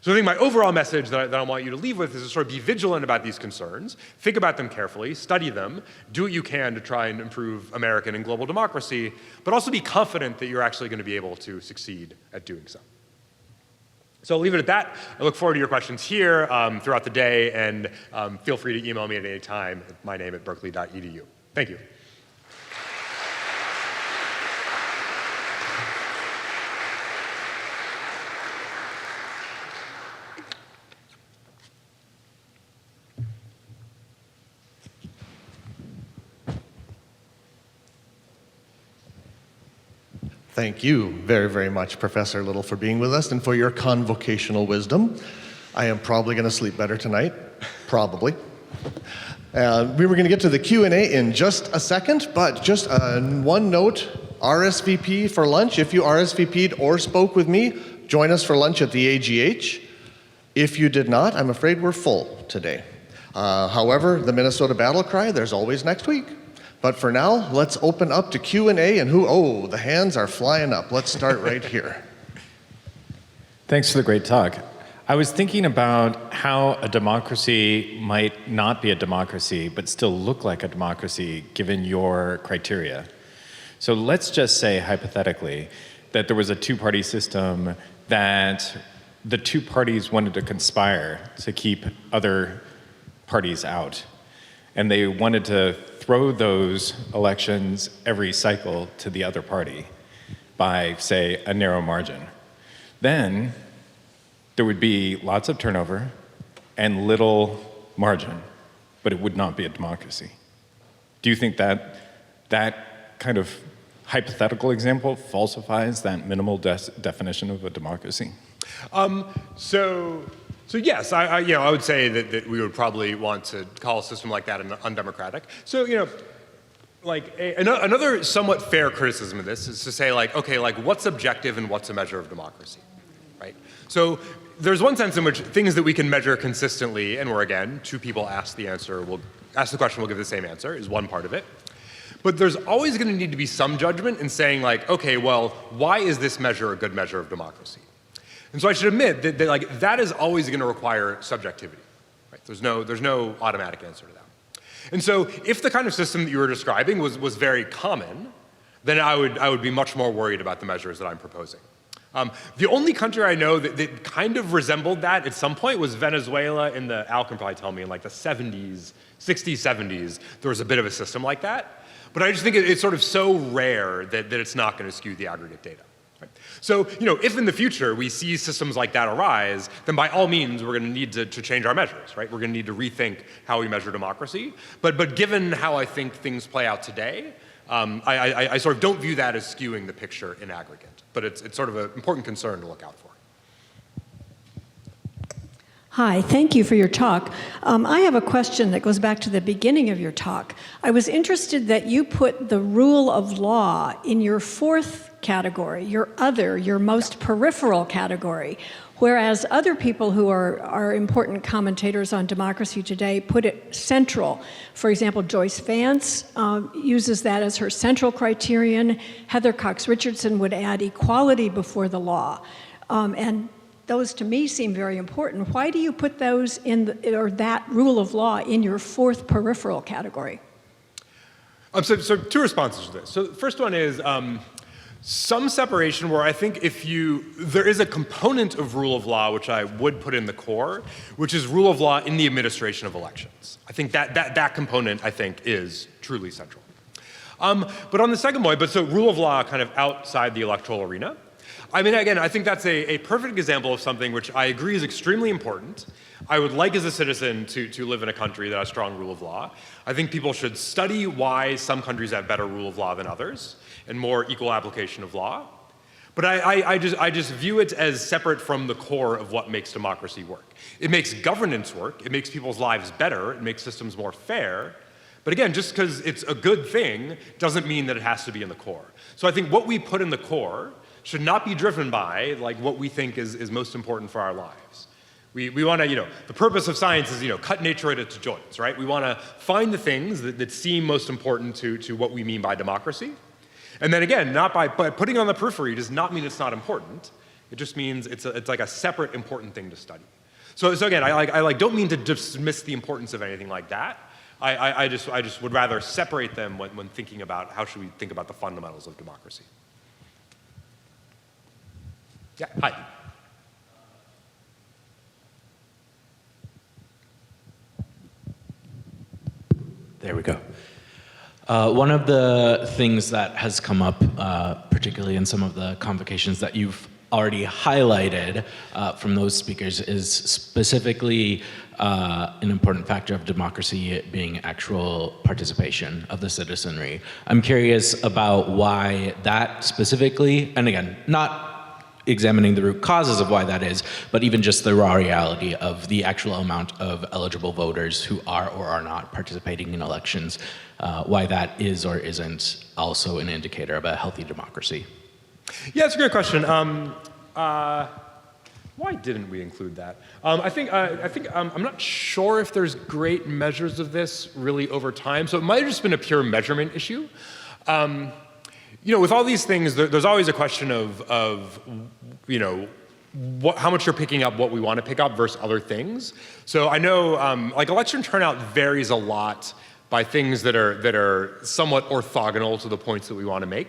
So I think my overall message that I want you to leave with is to sort of be vigilant about these concerns, think about them carefully, study them, do what you can to try and improve American and global democracy, but also be confident that you're actually going to be able to succeed at doing so. So I'll leave it at that. I look forward to your questions here throughout the day, and feel free to email me at any time at my name at berkeley.edu. Thank you. Thank you very, very much, Professor Little, for being with us and for your convocational wisdom. I am probably going to sleep better tonight, probably. We were going to get to the Q&A in just a second, but just one note, RSVP for lunch. If you RSVP'd or spoke with me, join us for lunch at the AGH. If you did not, I'm afraid we're full today. However, the Minnesota Battle Cry, there's always next week. But for now, let's open up to Q&A, and the hands are flying up. Let's start right here. Thanks for the great talk. I was thinking about how a democracy might not be a democracy, but still look like a democracy given your criteria. So let's just say, hypothetically, that there was a two-party system that the two parties wanted to conspire to keep other parties out. And they wanted to throw those elections every cycle to the other party by, say, a narrow margin. Then there would be lots of turnover and little margin, but it would not be a democracy. Do you think that that kind of hypothetical example falsifies that minimal definition of a democracy? So So yes, I would say that we would probably want to call a system like that undemocratic. So, like another somewhat fair criticism of this is to say, like, okay, like what's objective and what's a measure of democracy, right? So there's one sense in which things that we can measure consistently, and where again, two people ask the question, will give the same answer, is one part of it. But there's always going to need to be some judgment in saying, like, okay, well, why is this measure a good measure of democracy? And so I should admit that like, that is always going to require subjectivity. Right? There's no automatic answer to that. And so if the kind of system that you were describing was very common, then I would be much more worried about the measures that I'm proposing. The only country I know that kind of resembled that at some point was Venezuela in the, Al can probably tell me, in like the 70s, 60s, 70s, there was a bit of a system like that. But I just think it's sort of so rare that it's not going to skew the aggregate data. Right? So, if in the future we see systems like that arise, then by all means we're going to need to change our measures, right? We're going to need to rethink how we measure democracy. But given how I think things play out today, I sort of don't view that as skewing the picture in aggregate. But it's sort of an important concern to look out for. Hi, thank you for your talk. I have a question that goes back to the beginning of your talk. I was interested that you put the rule of law in your fourth category, your most peripheral category, whereas other people who are important commentators on democracy today put it central. For example, Joyce Vance uses that as her central criterion. Heather Cox Richardson would add equality before the law. And those to me seem very important. Why do you put those or that rule of law in your fourth peripheral category? So two responses to this. So the first one is some separation where I think there is a component of rule of law which I would put in the core, which is rule of law in the administration of elections. I think that component, I think, is truly central. But on the second point, so rule of law kind of outside the electoral arena, I mean, again, I think that's a perfect example of something which I agree is extremely important. I would like as a citizen to live in a country that has strong rule of law. I think people should study why some countries have better rule of law than others and more equal application of law. But I just view it as separate from the core of what makes democracy work. It makes governance work. It makes people's lives better. It makes systems more fair. But again, just because it's a good thing doesn't mean that it has to be in the core. So I think what we put in the core should not be driven by like what we think is most important for our lives. We want to, the purpose of science is, cut nature at its joints, right? We want to find the things that seem most important to what we mean by democracy. And then again, not by putting it on the periphery does not mean it's not important. It just means it's like a separate important thing to study. So again, I don't mean to dismiss the importance of anything like that. I just would rather separate them when thinking about how should we think about the fundamentals of democracy. Yeah, hi. There we go. One of the things that has come up, particularly in some of the convocations that you've already highlighted from those speakers, is specifically an important factor of democracy being actual participation of the citizenry. I'm curious about why that specifically, and again, not examining the root causes of why that is, but even just the raw reality of the actual amount of eligible voters who are or are not participating in elections, why that is or isn't also an indicator of a healthy democracy. Yeah, it's a great question. Why didn't we include that? I think I'm not sure if there's great measures of this really over time, so it might have just been a pure measurement issue. With all these things, there's always a question of how much you're picking up, what we want to pick up versus other things. So I know, election turnout varies a lot by things that are somewhat orthogonal to the points that we want to make.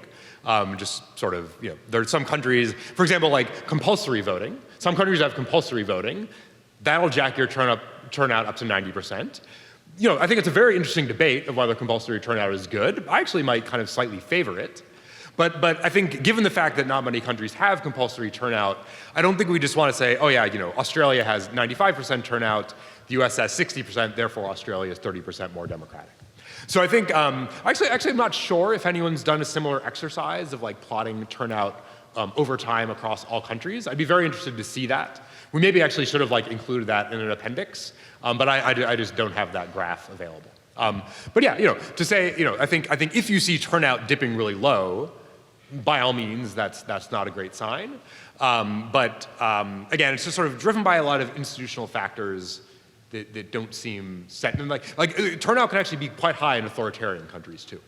Just sort of, there are some countries, for example, like compulsory voting. Some countries have compulsory voting. That'll jack your turnout up to 90%. I think it's a very interesting debate of whether compulsory turnout is good. I actually might kind of slightly favor it. But I think given the fact that not many countries have compulsory turnout, I don't think we just want to say, oh yeah, Australia has 95% turnout, the US has 60%, therefore Australia is 30% more democratic. So I think, actually I'm not sure if anyone's done a similar exercise of like plotting turnout over time across all countries. I'd be very interested to see that. We maybe actually should have like included that in an appendix, but I just don't have that graph available. But yeah, to say, I think if you see turnout dipping really low, by all means, that's not a great sign. But again, it's just sort of driven by a lot of institutional factors that don't seem set. And like turnout can actually be quite high in authoritarian countries too.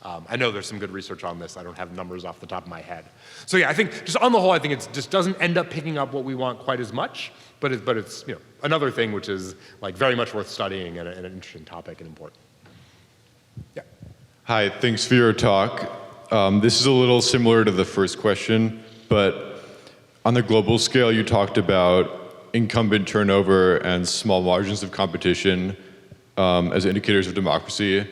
I know there's some good research on this. I don't have numbers off the top of my head. So yeah, I think just on the whole, I think it just doesn't end up picking up what we want quite as much. But it's another thing which is like very much worth studying and an interesting topic and important. Yeah. Hi, thanks for your talk. This is a little similar to the first question, but on the global scale, you talked about incumbent turnover and small margins of competition as indicators of democracy.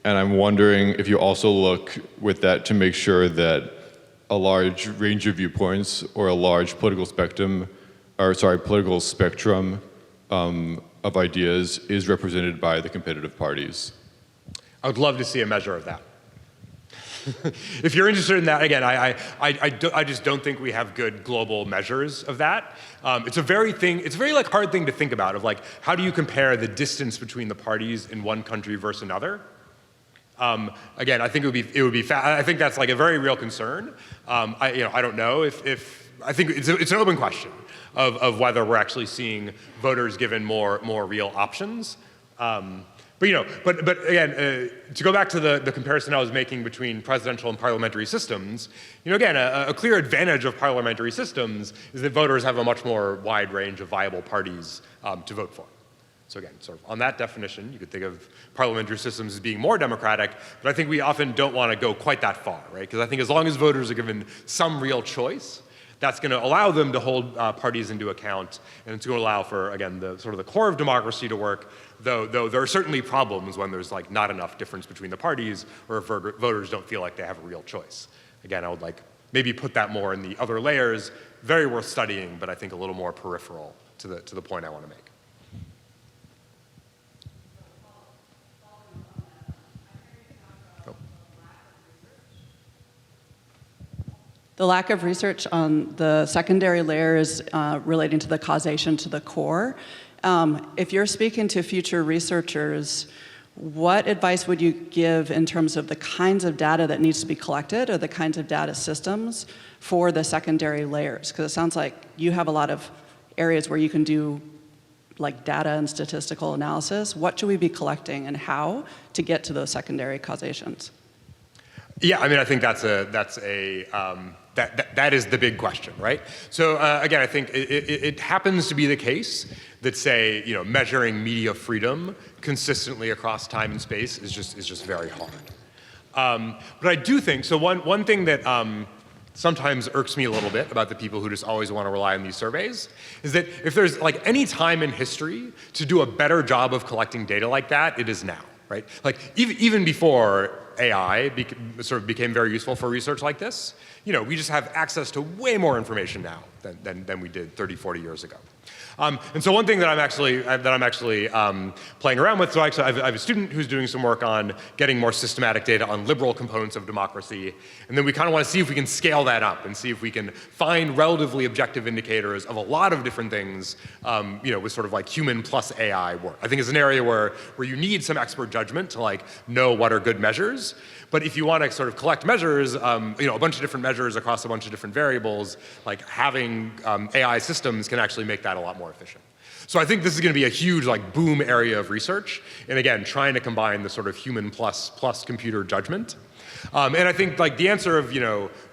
And I'm wondering if you also look with that to make sure that a large range of viewpoints or a large political spectrum of ideas is represented by the competitive parties. I would love to see a measure of that. If you're interested in that, again, I just don't think we have good global measures of that. It's a very like hard thing to think about of like, how do you compare the distance between the parties in one country versus another? Again, I think I think that's like a very real concern. I don't know if I think it's an open question of whether we're actually seeing voters given more real options. But again, to go back to the comparison I was making between presidential and parliamentary systems, again, a clear advantage of parliamentary systems is that voters have a much more wide range of viable parties to vote for. So again, sort of on that definition, you could think of parliamentary systems as being more democratic, but I think we often don't want to go quite that far, right? Because I think as long as voters are given some real choice, that's going to allow them to hold parties into account, and it's going to allow for, again, the sort of the core of democracy to work, though there are certainly problems when there's like not enough difference between the parties, or if voters don't feel like they have a real choice. Again, I would like maybe put that more in the other layers, very worth studying, but I think a little more peripheral to the point I want to make. The lack of research on the secondary layers relating to the causation to the core. If you're speaking to future researchers, what advice would you give in terms of the kinds of data that needs to be collected or the kinds of data systems for the secondary layers? Because it sounds like you have a lot of areas where you can do like data and statistical analysis. What should we be collecting and how to get to those secondary causations? Yeah, I mean, I think that is the big question, right? So again, I think it happens to be the case that, say, measuring media freedom consistently across time and space is just very hard. But I do think so. One thing that sometimes irks me a little bit about the people who just always want to rely on these surveys is that if there's like any time in history to do a better job of collecting data like that, it is now, right? Like even before AI sort of became very useful for research like this, we just have access to way more information now than we did 30, 40 years ago. And so one thing that I'm actually playing around with, so I have a student who's doing some work on getting more systematic data on liberal components of democracy, and then we kind of want to see if we can scale that up and see if we can find relatively objective indicators of a lot of different things, with sort of like human plus AI work. I think it's an area where you need some expert judgment to like know what are good measures. But if you want to sort of collect measures, a bunch of different measures across a bunch of different variables, like having AI systems can actually make that a lot more efficient. So I think this is going to be a huge like boom area of research. And again, trying to combine the sort of human plus computer judgment. And I think like the answer of,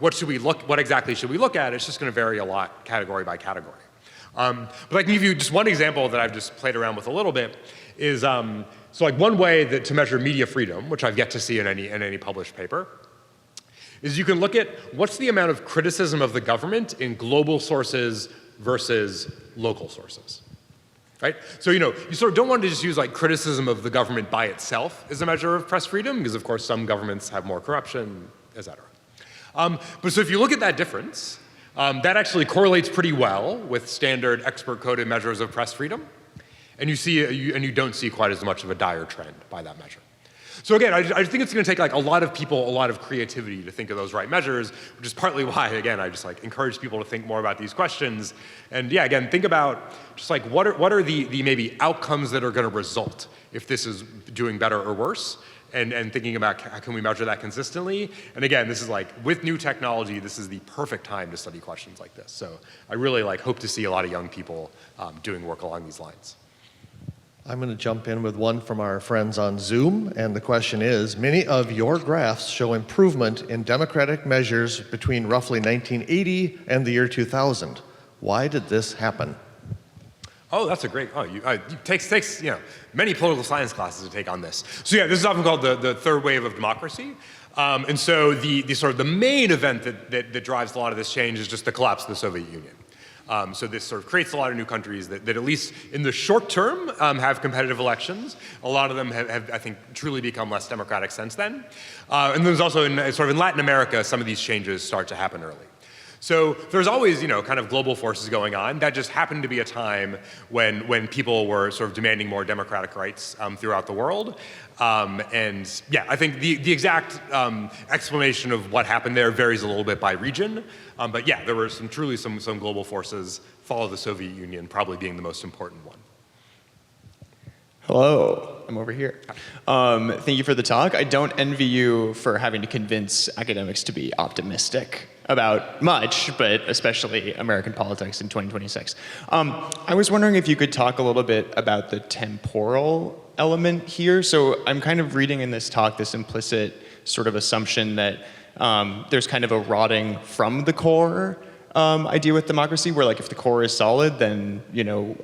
what exactly should we look at, it's just going to vary a lot category by category. But I can give you just one example that I've just played around with a little bit is, so like one way to measure media freedom, which I've yet to see in any published paper, is you can look at what's the amount of criticism of the government in global sources versus local sources, right? So, you sort of don't want to just use like criticism of the government by itself as a measure of press freedom, because of course some governments have more corruption, et cetera. But so if you look at that difference, that actually correlates pretty well with standard expert-coded measures of press freedom. And you don't see quite as much of a dire trend by that measure. So again, I think it's going to take like a lot of people, a lot of creativity to think of those right measures, which is partly why, again, I just like encourage people to think more about these questions. And yeah, again, think about just like what are the maybe outcomes that are going to result if this is doing better or worse, and thinking about how can we measure that consistently. And again, this is like with new technology, this is the perfect time to study questions like this. So I really like hope to see a lot of young people doing work along these lines. I'm going to jump in with one from our friends on Zoom, and the question is, many of your graphs show improvement in democratic measures between roughly 1980 and the year 2000. Why did this happen? Oh, that's a great, it takes many political science classes to take on this. So yeah, this is often called the third wave of democracy. And so the sort of the main event that drives a lot of this change is just the collapse of the Soviet Union. So this sort of creates a lot of new countries that at least in the short term have competitive elections. A lot of them have, I think, truly become less democratic since then. And there's also in Latin America, some of these changes start to happen early. So there's always, kind of global forces going on. That just happened to be a time when people were sort of demanding more democratic rights throughout the world. And yeah, I think the exact explanation of what happened there varies a little bit by region. But yeah, there were truly some global forces, follow the Soviet Union probably being the most important one. Hello, I'm over here. Thank you for the talk. I don't envy you for having to convince academics to be optimistic about much, but especially American politics in 2026. I was wondering if you could talk a little bit about the temporal element here. So I'm kind of reading in this talk this implicit sort of assumption that there's kind of a rotting from the core idea with democracy, where like if the core is solid, then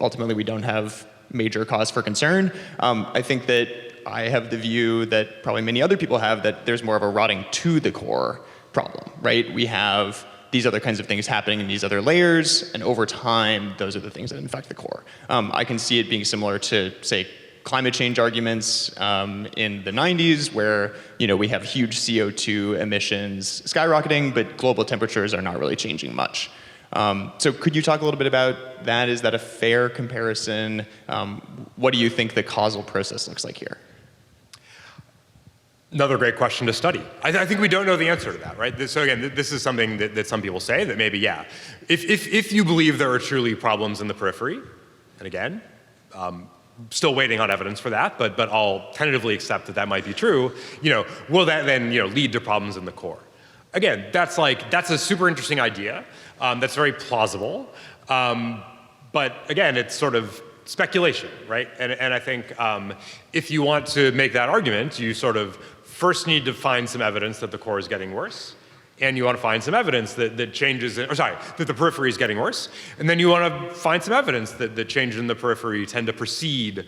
ultimately we don't have major cause for concern. I think that I have the view that probably many other people have, that there's more of a rotting to the core problem, right? We have these other kinds of things happening in these other layers, and over time, those are the things that infect the core. I can see it being similar to, say, climate change arguments in the 90s, where we have huge CO2 emissions skyrocketing, but global temperatures are not really changing much. So could you talk a little bit about that? Is that a fair comparison? What do you think the causal process looks like here? Another great question to study. I think we don't know the answer to that, right? So again, this is something that some people say that maybe, yeah, if you believe there are truly problems in the periphery, and again, still waiting on evidence for that, but I'll tentatively accept that might be true, will that then lead to problems in the core? Again, that's a super interesting idea. That's very plausible. But again, it's sort of speculation, right? And I think if you want to make that argument, you sort of first need to find some evidence that the core is getting worse, and you want to find some evidence that that the periphery is getting worse, and then you want to find some evidence that the changes in the periphery tend to precede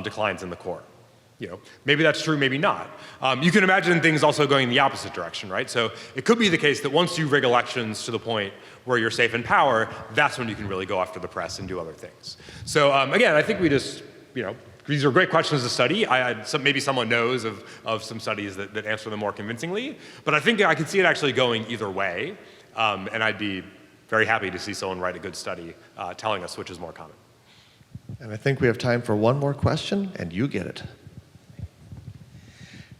declines in the core. Maybe that's true, maybe not. You can imagine things also going in the opposite direction, right? So it could be the case that once you rig elections to the point where you're safe in power, that's when you can really go after the press and do other things. So again, I think we just, these are great questions to study. Maybe someone knows of some studies that answer them more convincingly, but I think I can see it actually going either way, and I'd be very happy to see someone write a good study telling us which is more common. And I think we have time for one more question, and you get it.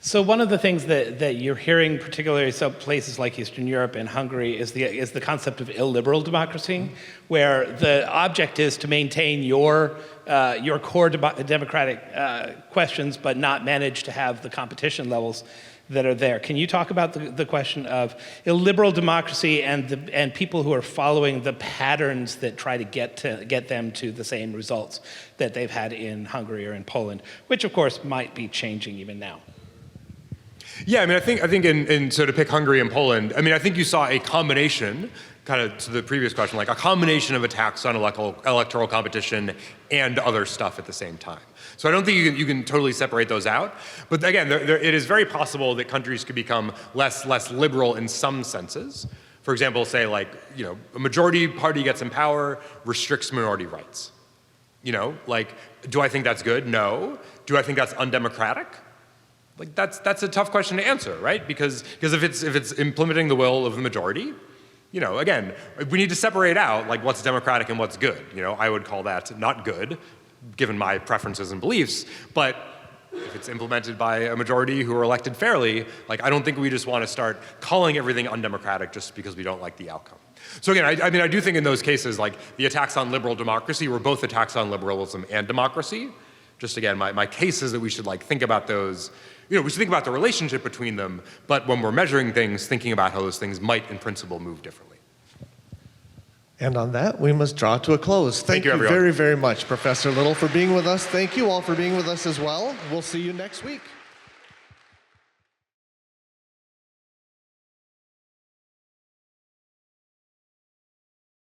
So one of the things that you're hearing, particularly some places like Eastern Europe and Hungary, is the concept of illiberal democracy, where the object is to maintain your core democratic questions, but not manage to have the competition levels that are there. Can you talk about the question of illiberal democracy and people who are following the patterns that try to get them to the same results that they've had in Hungary or in Poland, which of course might be changing even now? Yeah, I think so to pick Hungary and Poland, I think you saw a combination, kind of to the previous question, like a combination of attacks on electoral competition and other stuff at the same time. So I don't think you can totally separate those out. But again, it is very possible that countries could become less liberal in some senses. For example, say like, a majority party gets in power, restricts minority rights. Do I think that's good? No. Do I think that's undemocratic? Like that's a tough question to answer, right? Because if it's implementing the will of the majority, again, we need to separate out like what's democratic and what's good. I would call that not good, given my preferences and beliefs. But If it's implemented by a majority who are elected fairly, like I don't think we just want to start calling everything undemocratic just because we don't like the outcome. So again, I mean, I do think in those cases, like the attacks on liberal democracy were both attacks on liberalism and democracy. Just again, my case is that we should like think about those, we should think about the relationship between them, but when we're measuring things, thinking about how those things might in principle move differently. And on that, we must draw to a close. Thank you everyone. very, very much, Professor Little, for being with us. Thank you all for being with us as well. We'll see you next week.